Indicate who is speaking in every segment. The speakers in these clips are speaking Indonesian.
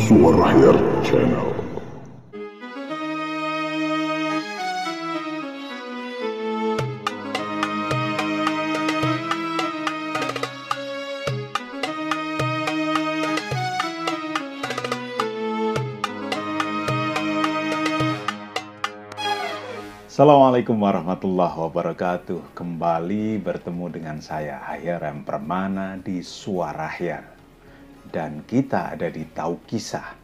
Speaker 1: Suara Hair Channel.
Speaker 2: Assalamualaikum warahmatullahi wabarakatuh. Kembali bertemu dengan saya Hair M. Permana di Suara Hair. Dan kita ada di Tahu Kisah,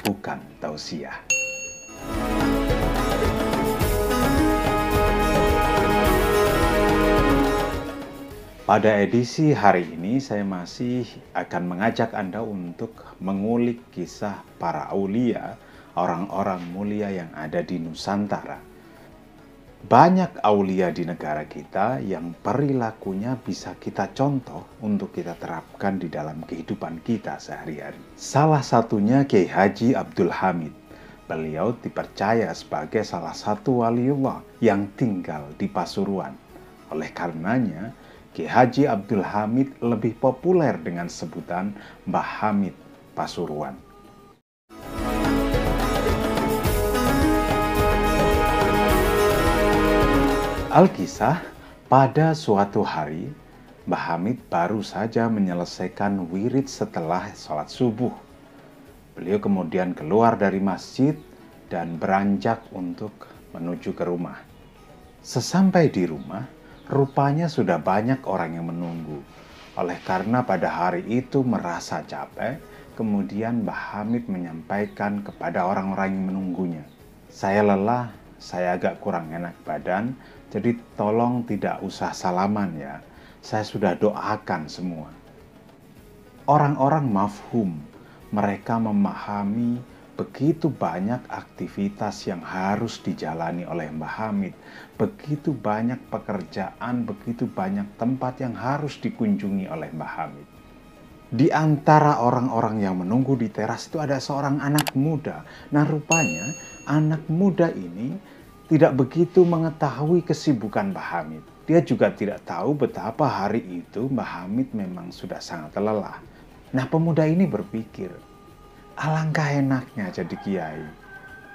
Speaker 2: bukan Tausiah. Pada edisi hari ini saya masih akan mengajak Anda untuk mengulik kisah para aulia, orang-orang mulia yang ada di Nusantara. Banyak aulia di negara kita yang perilakunya bisa kita contoh untuk kita terapkan di dalam kehidupan kita sehari-hari. Salah satunya Kiai Haji Abdul Hamid. Beliau dipercaya sebagai salah satu waliullah yang tinggal di Pasuruan. Oleh karenanya, Kiai Haji Abdul Hamid lebih populer dengan sebutan Mbah Hamid Pasuruan. Alkisah, pada suatu hari, Mbah Hamid baru saja menyelesaikan wirid setelah sholat subuh. Beliau kemudian keluar dari masjid dan beranjak untuk menuju ke rumah. Sesampai di rumah, rupanya sudah banyak orang yang menunggu. Oleh karena pada hari itu merasa capek, kemudian Mbah Hamid menyampaikan kepada orang-orang yang menunggunya, "Saya lelah, saya agak kurang enak badan, jadi tolong tidak usah salaman ya. Saya sudah doakan semua." Orang-orang mafhum, mereka memahami begitu banyak aktivitas yang harus dijalani oleh Mbah Hamid, begitu banyak pekerjaan, begitu banyak tempat yang harus dikunjungi oleh Mbah Hamid. Di antara orang-orang yang menunggu di teras itu ada seorang anak muda. Nah, rupanya anak muda ini tidak begitu mengetahui kesibukan Mbah Hamid. Dia juga tidak tahu betapa hari itu Mbah Hamid memang sudah sangat lelah. Nah, pemuda ini berpikir, alangkah enaknya jadi kiai.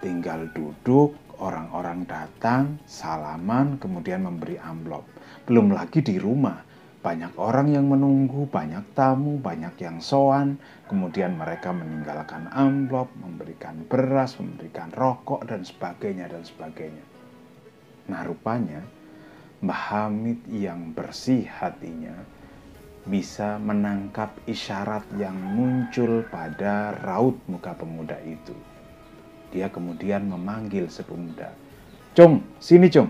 Speaker 2: Tinggal duduk, orang-orang datang, salaman, kemudian memberi amplop. Belum lagi di rumah, banyak orang yang menunggu, banyak tamu, banyak yang sowan. Kemudian mereka meninggalkan amplop, memberikan beras, memberikan rokok, dan sebagainya, dan sebagainya. Nah, rupanya Mbah Hamid yang bersih hatinya bisa menangkap isyarat yang muncul pada raut muka pemuda itu. Dia kemudian memanggil si pemuda. "Cung, sini Cung."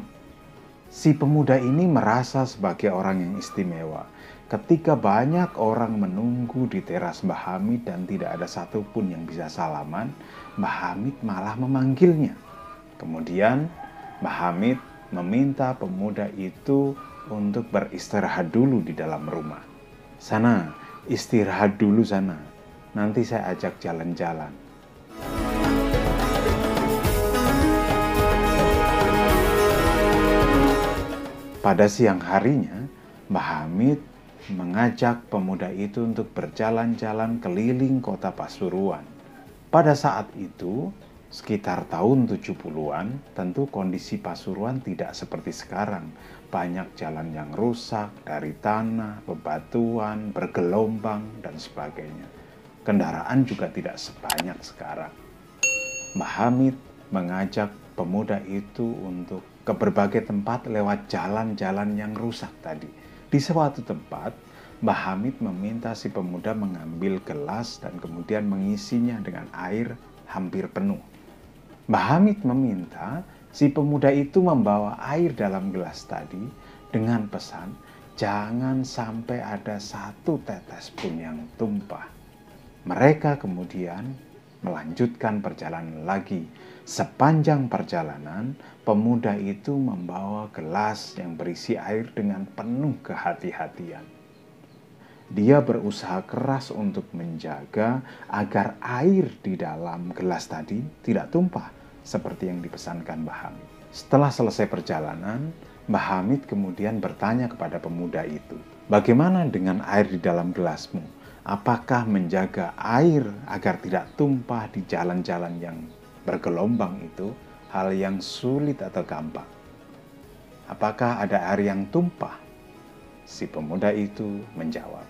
Speaker 2: Si pemuda ini merasa sebagai orang yang istimewa. Ketika banyak orang menunggu di teras Mbah Hamid dan tidak ada satupun yang bisa salaman, Mbah Hamid malah memanggilnya. Kemudian Mbah Hamid meminta pemuda itu untuk beristirahat dulu di dalam rumah. "Sana, istirahat dulu sana. Nanti saya ajak jalan-jalan." Pada siang harinya, Mbah Hamid mengajak pemuda itu untuk berjalan-jalan keliling kota Pasuruan. Pada saat itu, sekitar tahun 70-an, tentu kondisi Pasuruan tidak seperti sekarang. Banyak jalan yang rusak dari tanah, bebatuan, bergelombang, dan sebagainya. Kendaraan juga tidak sebanyak sekarang. Mbah Hamid mengajak pemuda itu untuk ke berbagai tempat lewat jalan-jalan yang rusak tadi. Di suatu tempat, Mbah Hamid meminta si pemuda mengambil gelas dan kemudian mengisinya dengan air hampir penuh. Mbah Hamid meminta si pemuda itu membawa air dalam gelas tadi dengan pesan, jangan sampai ada satu tetes pun yang tumpah. Mereka kemudian melanjutkan perjalanan lagi. Sepanjang perjalanan, pemuda itu membawa gelas yang berisi air dengan penuh kehati-hatian. Dia berusaha keras untuk menjaga agar air di dalam gelas tadi tidak tumpah, seperti yang dipesankan Mbah Hamid. Setelah selesai perjalanan, Mbah Hamid kemudian bertanya kepada pemuda itu, "Bagaimana dengan air di dalam gelasmu? Apakah menjaga air agar tidak tumpah di jalan-jalan yang bergelombang itu hal yang sulit atau gampang? Apakah ada air yang tumpah? Si pemuda itu menjawab,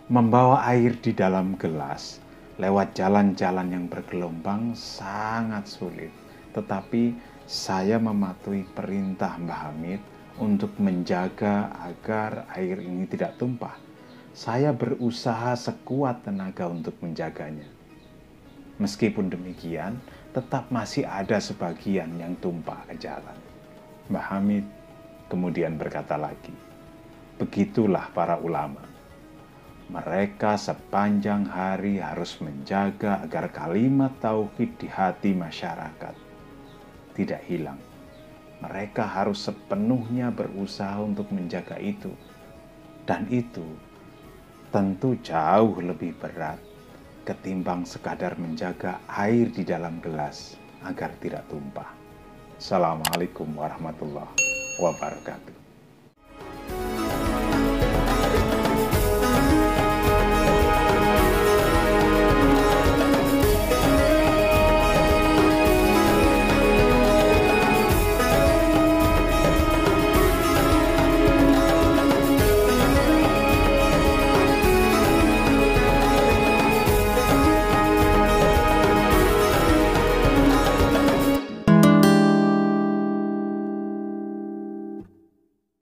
Speaker 2: membawa air di dalam gelas lewat jalan-jalan yang bergelombang sangat sulit. Tetapi saya mematuhi perintah Mbah Hamid untuk menjaga agar air ini tidak tumpah. Saya berusaha sekuat tenaga untuk menjaganya. Meskipun demikian, tetap masih ada sebagian yang tumpah ke jalan. Mbah Hamid kemudian berkata lagi, begitulah para ulama. Mereka sepanjang hari harus menjaga agar kalimat tauhid di hati masyarakat tidak hilang. Mereka harus sepenuhnya berusaha untuk menjaga itu. Dan itu tentu jauh lebih berat ketimbang sekadar menjaga air di dalam gelas agar tidak tumpah. Assalamualaikum warahmatullahi wabarakatuh.